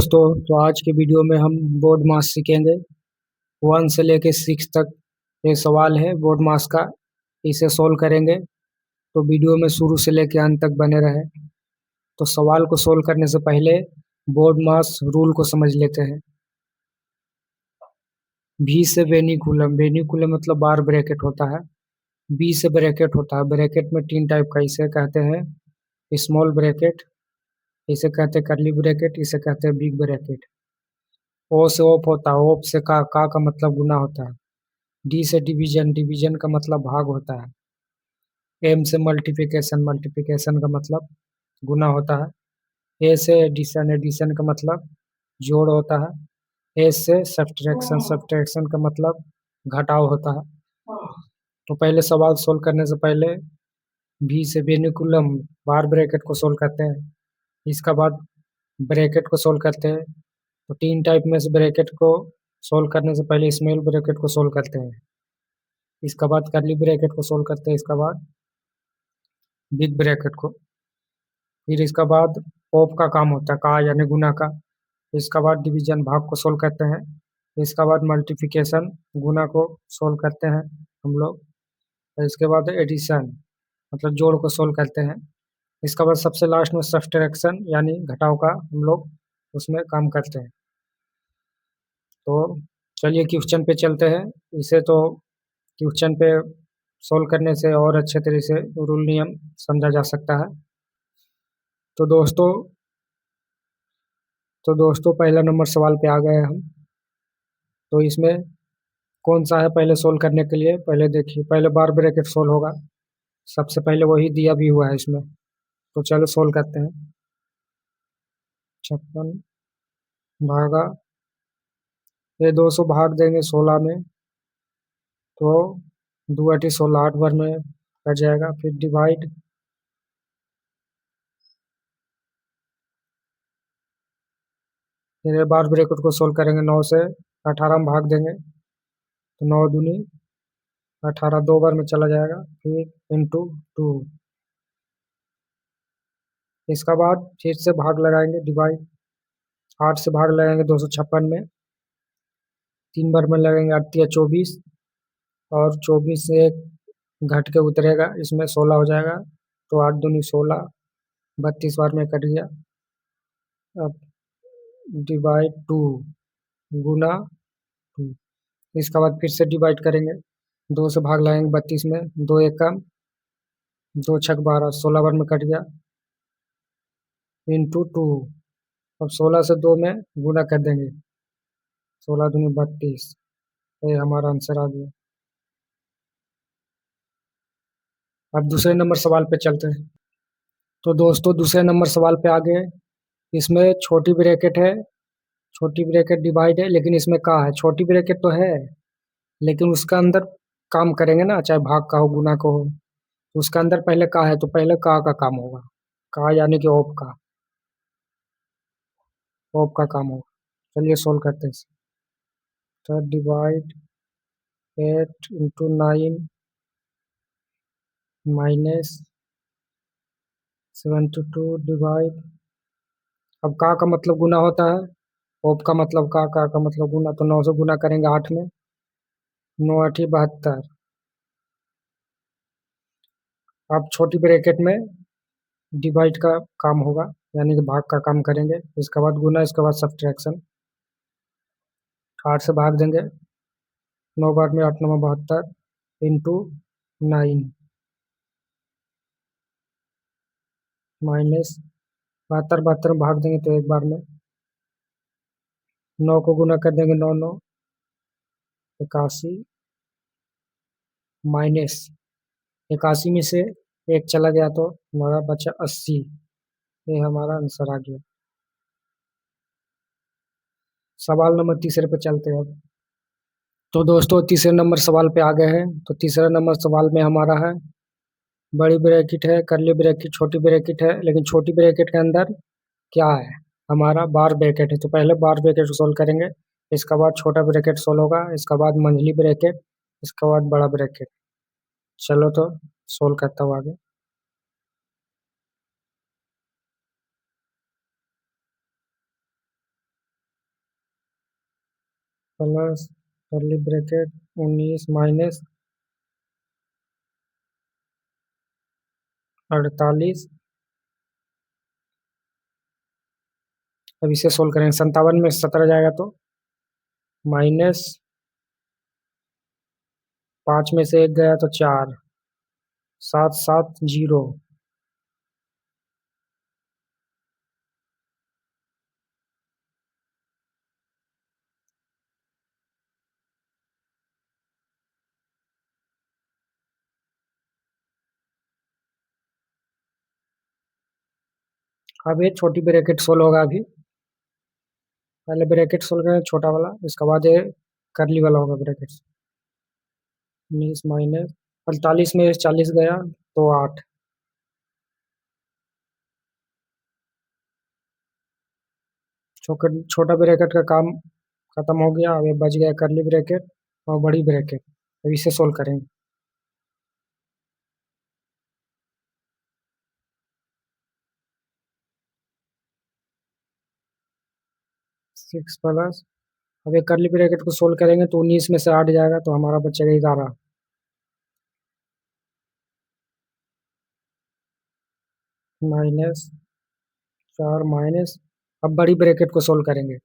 दोस्तों, तो आज के वीडियो में हम बोर्ड मास सीखेंगे। 1 से लेके 6 तक ये सवाल है बोर्ड मास का, इसे सोल्व करेंगे। तो वीडियो में शुरू से लेके अंत तक बने रहे। तो सवाल को सोल्व करने से पहले बोर्ड मास रूल को समझ लेते हैं। भी से वेनिकुलम, वेनिकुलम मतलब बार ब्रैकेट होता है। बी से ब्रैकेट होता है। ब्रैकेट में 3 टाइप का, इसे कहते हैं स्मॉल ब्रैकेट, इसे कहते हैं कर्ली ब्रैकेट, इसे कहते हैं बिग ब्रैकेट। ओ से ओप होता है। ओप से का मतलब गुना होता है। डी से डिवीजन, डिवीजन का मतलब भाग होता है। एम से मल्टीप्लिकेशन, मल्टीप्लिकेशन का मतलब गुना होता है। ए से एडिशन, एडिशन का मतलब जोड़ होता है। एस से सब्ट्रैक्शन, सब्ट्रैक्शन का मतलब घटाव होता है। तो पहले सवाल सोल्व करने से पहले बी से वेनिकुलम बार ब्रैकेट को सोल्व करते हैं। इसका बाद ब्रैकेट को सोल्व करते हैं। तो 3 टाइप में से ब्रैकेट को सोल्व करने से पहले स्मॉल ब्रैकेट को सोल्व करते हैं। इसका बाद कर्ली ब्रैकेट को सोल्व करते हैं। इसका बाद बिग ब्रैकेट को। फिर इसका बाद ऑफ का काम होता है, का यानी गुना का। इसका बाद डिवीजन भाग को सोल्व करते हैं। इसका बाद मल्टीप्लिकेशन गुना को सोल्व करते हैं हम लोग। और इसके बाद एडिशन मतलब जोड़ को सोल्व करते हैं। इसका बाद सबसे लास्ट में सब्ट्रैक्शन यानी घटाव का हम लोग उसमें काम करते हैं। तो चलिए क्वेश्चन पे चलते हैं। इसे तो क्वेश्चन पे सोल्व करने से और अच्छे तरीके से रूल नियम समझा जा सकता है। तो दोस्तों पहला नंबर सवाल पे आ गए हम। तो इसमें कौन सा है पहले सोल्व करने के लिए, पहले देखिए। पहले बार ब्रैकेट सोल्व होगा, सबसे पहले वही दिया भी हुआ है इसमें। तो चलो सोल्व करते हैं। 56 भागा ये 200 भाग देंगे 16 में, तो 2 × 8 = 16, 8 बार में कट जाएगा। फिर डिवाइड, फिर बार ब्रैकेट को सोल्व करेंगे। 9 से 18 में भाग देंगे, तो 9 दूनी 18, 2 बार में चला जाएगा। फिर इंटू 2। इसका बाद फिर से भाग लगाएंगे, डिवाइड। 8 से भाग लगाएंगे 256 में, 3 बार में लगेंगे 8 या 24, और 24 से एक घट के उतरेगा, इसमें 16 हो जाएगा। तो 8 दूनी 16, 32 बार में कट गया। अब डिवाइड 2 गुना 2। इसका बाद फिर से डिवाइड करेंगे, 2 से भाग लगाएंगे 32 में, 2 एक कम, 2 छक 12, 16 बार में कट गया। इंटू 2। अब 16 से 2 में गुना कर देंगे, 16 दूनी 32। ये हमारा आंसर आ गया। अब दूसरे नंबर सवाल पे चलते हैं। तो दोस्तों दूसरे नंबर सवाल पे आ गए। इसमें छोटी ब्रैकेट है, छोटी ब्रैकेट डिवाइड है, लेकिन इसमें का है। छोटी ब्रैकेट तो है लेकिन उसका अंदर काम करेंगे ना, चाहे भाग का हो गुना का हो, तो उसका अंदर पहले का है, तो पहले का काम होगा। का यानी कि ऑफ का, ऑफ का काम होगा। चलिए सोल्व करते हैं इसे। तो डिवाइड 8 × 9 -72 डिवाइड। अब का मतलब गुना होता है, ऑफ का मतलब का मतलब गुना। तो 9 से गुना करेंगे 8 में, 9 × 8 = 72। अब छोटी ब्रैकेट में डिवाइड का काम होगा, यानी कि भाग का काम करेंगे। इसके बाद गुना, इसके बाद सब्ट्रैक्शन। 8 से भाग देंगे, 9 बार में 8 × 9 = 72 इंटू 9 माइनस 72, 72 में भाग देंगे तो एक बार में। 9 को गुना कर देंगे, 9 9 81 माइनस 81 में से एक चला गया तो हमारा बचा 80। ये हमारा आंसर आ गया। सवाल नंबर तीसरे पे चलते हैं अब। तो दोस्तों तीसरे नंबर सवाल पे आ गए हैं। तो तीसरा नंबर सवाल में हमारा है बड़ी ब्रैकेट है, कर्ली ब्रैकेट, छोटी ब्रैकेट है, लेकिन छोटी ब्रैकेट के अंदर क्या है, हमारा बार ब्रैकेट है। तो पहले बार ब्रैकेट को सोल्व करेंगे, इसका बाद छोटा ब्रैकेट सोल्व होगा, इसका बाद मंझली ब्रैकेट, इसका बाद बड़ा ब्रैकेट। चलो तो सोल्व करता हूँ आगे। Plus curly bracket 19 minus 48। अब इसे सोल्व करेंगे, 57 में 17 जाएगा तो माइनस 5 में से 1 गया तो 4, 7 7 0। अब ये छोटी ब्रैकेट सोल्व होगा अभी। पहले ब्रैकेट सोल्व करें छोटा वाला, इसके बाद ये करली वाला होगा ब्रैकेट। 19 माइनस 48 में 40 गया तो 8। छोटा ब्रैकेट का काम खत्म हो गया। अब ये बच गया करली ब्रैकेट और बड़ी ब्रैकेट। अब इसे सोल्व करेंगे। 6 प्लस, अब ये करली ब्रैकेट को सोल्व करेंगे तो 19 में से 8 जाएगा तो हमारा बचेगा 11 माइनस 4 माइनस। अब बड़ी ब्रैकेट को सोल्व करेंगे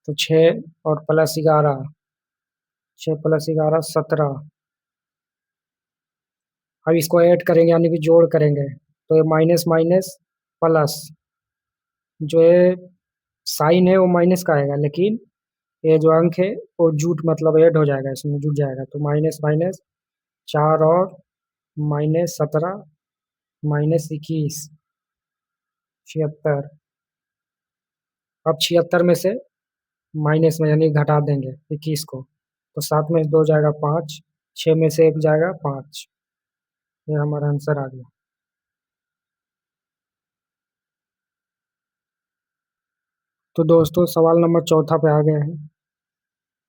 तो 6 और प्लस 11, 6 प्लस 11 17। अब इसको ऐड करेंगे यानी कि जोड़ करेंगे तो ये माइनस माइनस प्लस, जो ये साइन है वो माइनस का आएगा, लेकिन ये जो अंक है वो जूट मतलब ऐड हो जाएगा, इसमें जुट जाएगा तो माइनस माइनस 4 और माइनस 17 माइनस 21 76। अब 76 में से माइनस में यानी घटा देंगे 21 को तो 7 में 2 जाएगा 5, 6 में से 1 जाएगा 5। ये हमारा आंसर आ गया। तो दोस्तों सवाल नंबर चौथा पे आ गए हैं।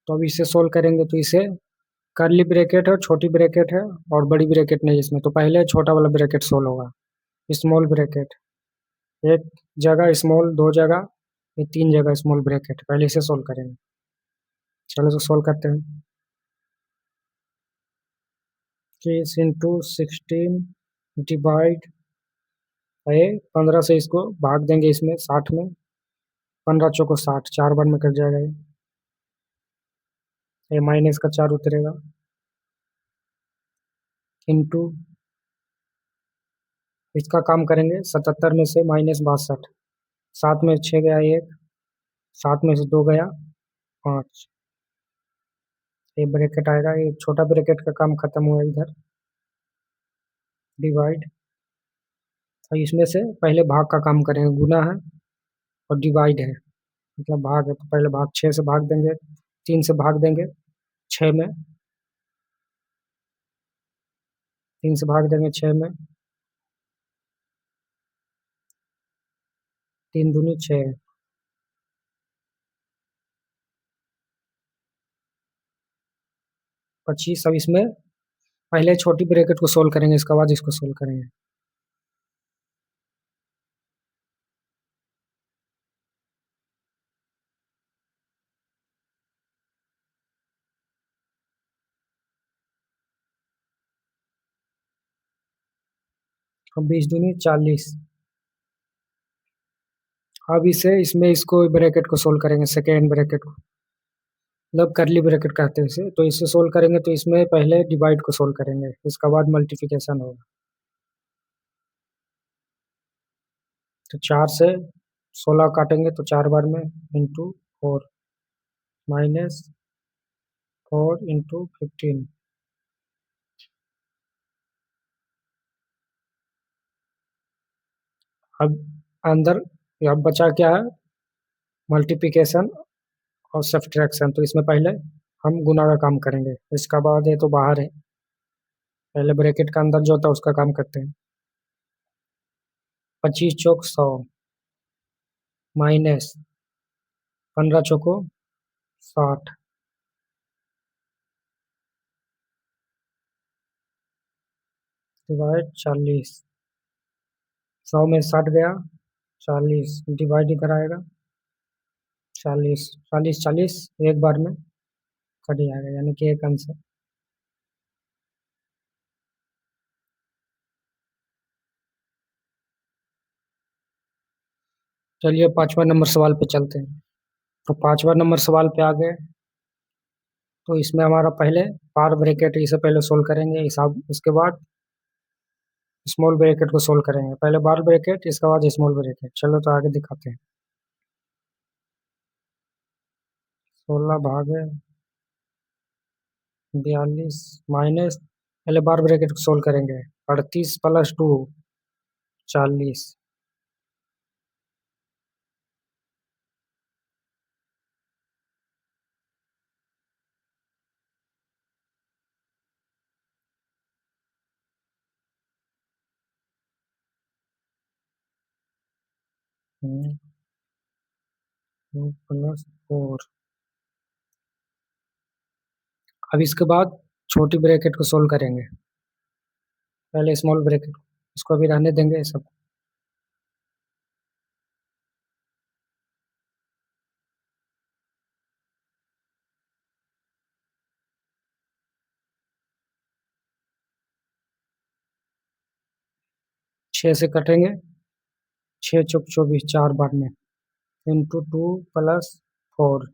तो अब इसे सोल्व करेंगे तो इसे कर्ली ब्रैकेट है, छोटी ब्रैकेट है और बड़ी ब्रैकेट नहीं इसमें, तो पहले छोटा वाला ब्रैकेट सोल्व होगा। स्मॉल ब्रैकेट एक जगह, स्मॉल 2 जगह, ये 3 जगह स्मॉल ब्रैकेट, पहले इसे सोल्व करेंगे। चलो तो सोल्व करते हैं। 30 इंटू 16 डिवाइड है 15 से इसको भाग देंगे इसमें 60 में, 15 चौको 60, 4 बार में कट जाएगा ये माइनस का 4 उतरेगा इंटू इसका काम करेंगे 77 में से माइनस 62, 7 में 6 गया 1, 7 में से 2 गया 5, ये ब्रैकेट आएगा। ये छोटा ब्रैकेट का काम खत्म हुआ इधर। डिवाइड, तो इसमें से पहले भाग का काम करेंगे, गुना है और डिवाइड है मतलब भाग है, तो पहले भाग 6 से भाग देंगे, 3 से भाग देंगे 6 में, 3 से भाग देंगे 6 में, 3 दूनी 6, 25। अब इसमें पहले छोटी ब्रैकेट को सोल्व करेंगे, इसके बाद इसको सोल्व करेंगे। अब 20 दूनी 40। अब इसे इसमें इसको ब्रैकेट को सोल्व करेंगे, सेकेंड ब्रैकेट को, मतलब करली ब्रैकेट कहते हैं इसे। तो इसे सोल्व करेंगे तो इसमें पहले डिवाइड को सोल्व करेंगे, इसके बाद मल्टीप्लिकेशन होगा। तो 4 से 16 काटेंगे तो 4 बार में इंटू 4 माइनस 4 इंटू 15। अब अंदर अब बचा क्या है, मल्टीप्लिकेशन और सब्ट्रैक्शन। तो इसमें पहले हम गुना का काम करेंगे, इसका बाद है तो बाहर है, पहले ब्रैकेट का अंदर जो होता है उसका काम करते हैं। 25 चौक 100 माइनस 15 चौको 60 डिवाइड 40। 100 में 60 गया 40 डिवाइड इधर आएगा 40, 40, 40 एक बार में कट जाएगा, यानी कि एक आंसर। चलिए 5वां नंबर सवाल पे चलते हैं। तो 5वां नंबर सवाल पे आ गए। तो इसमें हमारा पहले बार ब्रैकेट इसे पहले सोल्व करेंगे हिसाब, उसके बाद स्मॉल ब्रैकेट को सोल्व करेंगे। पहले बार ब्रैकेट, इसके बाद स्मॉल ब्रैकेट। चलो तो आगे दिखाते हैं। 16 भागे 42 माइनस, पहले बार ब्रैकेट को सोल्व करेंगे। 38 + 2 40। हम्म, 2 + 4। अब इसके बाद छोटी ब्रैकेट को सोल्व करेंगे। पहले स्मॉल ब्रैकेट, इसको अभी रहने देंगे सब। 6 से कटेंगे। 6 × 4 = 24, 4 बार में। इंटू 2 + 4।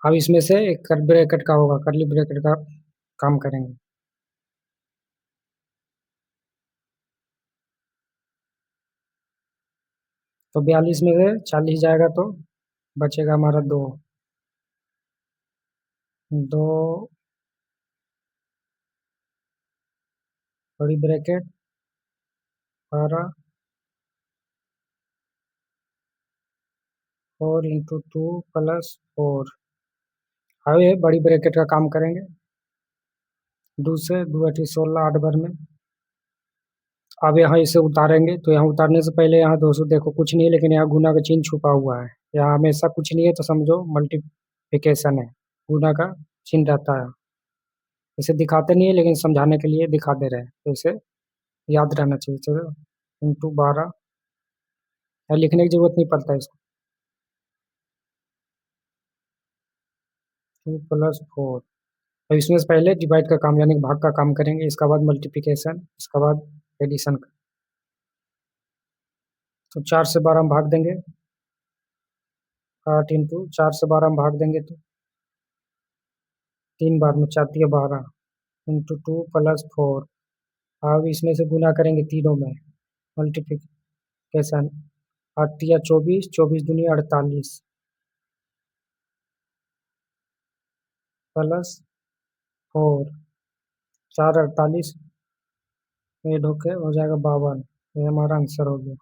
अब इसमें से एक कर ब्रैकेट का होगा, करली ब्रैकेट का काम करेंगे। तो 42 में से 40 जाएगा तो बचेगा हमारा 2। 2 बड़ी ब्रैकेट 12, 4 × 2 + 4। अब ये बड़ी ब्रैकेट का काम करेंगे। 2 से 2 × 16, 8 बार में। अब यहाँ इसे उतारेंगे, तो यहाँ उतारने से पहले यहाँ दोस्तों देखो कुछ नहीं है, लेकिन यहाँ गुना का चिन्ह छुपा हुआ है। यहाँ हमेशा कुछ नहीं है तो समझो मल्टीप्लिकेशन है, गुना का चिन्ह रहता है। इसे दिखाते नहीं है, लेकिन समझाने के लिए दिखा दे रहे हैं, तो इसे याद रहना चाहिए। चलो, इंटू 12, यहाँ लिखने की जरूरत नहीं पड़ता है इसको। 2 + 4। अब इसमें से पहले डिवाइड का काम यानी कि भाग का काम करेंगे, इसका बाद मल्टीप्लिकेशन, इसका बाद एडिशन का। तो 4 से 12 हम भाग देंगे। 8 इंटू 4 से 12 हम भाग देंगे तो 3 बार में, 4 × 12 इंटू 2 + 4। अब इसमें से गुना करेंगे तीनों में, मल्टीप्लिकेशन। 8 × 24, 24 × 2 = 48 +4। 4 × 48 ऐड होके हो जाएगा 52। ये हमारा आंसर हो गया।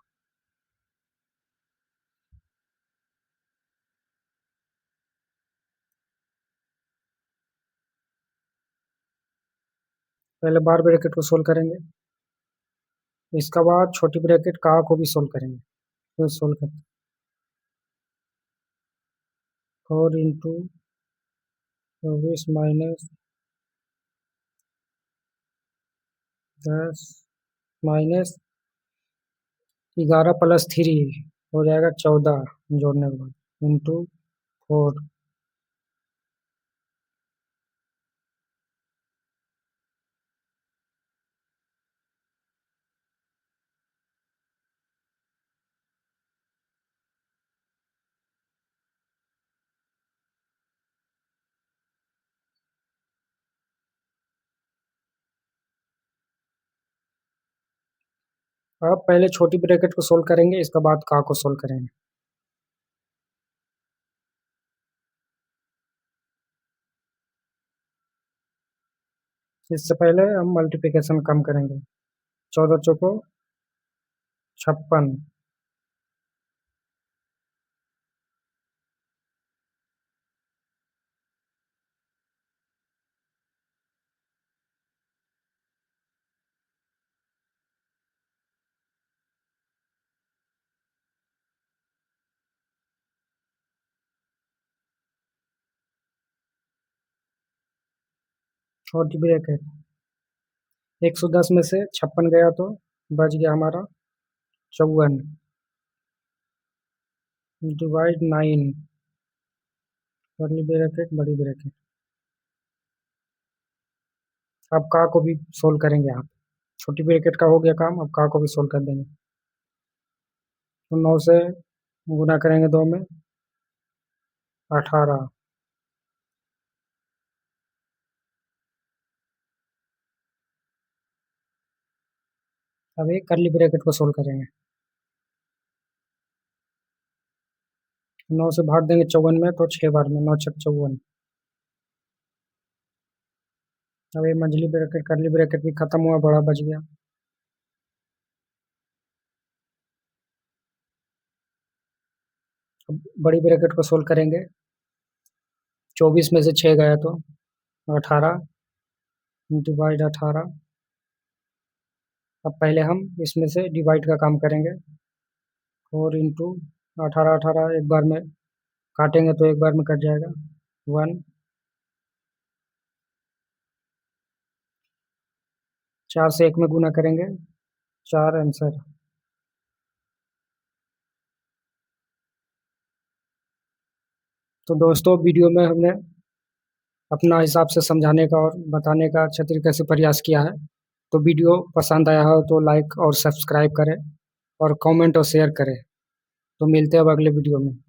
पहले बार ब्रैकेट को सोल्व करेंगे, इसका बाद छोटी ब्रैकेट का को भी सोल्व करेंगे। तो सोल्व करते 4 × 24 माइनस 10 माइनस 11 + 3 हो जाएगा 14, जोड़ने के बाद इंटू 4। अब पहले छोटी ब्रैकेट को सोल्व करेंगे, इसके बाद का को सोल्व करेंगे। इससे पहले हम मल्टीप्लिकेशन कम करेंगे। 14 चौको 56, छोटी ब्रैकेट 110 में से 56 गया तो बच गया हमारा 54। डिवाइड 9 कर्ली ब्रैकेट बड़ी ब्रैकेट। अब का को भी सोल्व करेंगे आप। छोटी ब्रैकेट का हो गया काम, अब का को भी सोल्व कर देंगे। तो 9 से गुना करेंगे 2 में 18। अब एक कर्ली ब्रैकेट को सोल्व करेंगे। 9 से भाग देंगे 54 में तो 6 बार में 9 छक 54। अब ये मंझली ब्रैकेट कर्ली ब्रैकेट भी खत्म हुआ, बड़ा बच गया। अब बड़ी ब्रैकेट को सोल्व करेंगे। 24 में से 6 गया तो 18 डिवाइड 18। अब पहले हम इसमें से डिवाइड का काम करेंगे। 4 इंटू 18, 18 एक बार में काटेंगे तो एक बार में कट जाएगा 1। 4 से 1 में गुना करेंगे 4 आंसर। तो दोस्तों वीडियो में हमने अपना हिसाब से समझाने का और बताने का अच्छे तरीके से प्रयास किया है। तो वीडियो पसंद आया हो तो लाइक और सब्सक्राइब करें और कमेंट और शेयर करें। तो मिलते हैं अब अगले वीडियो में।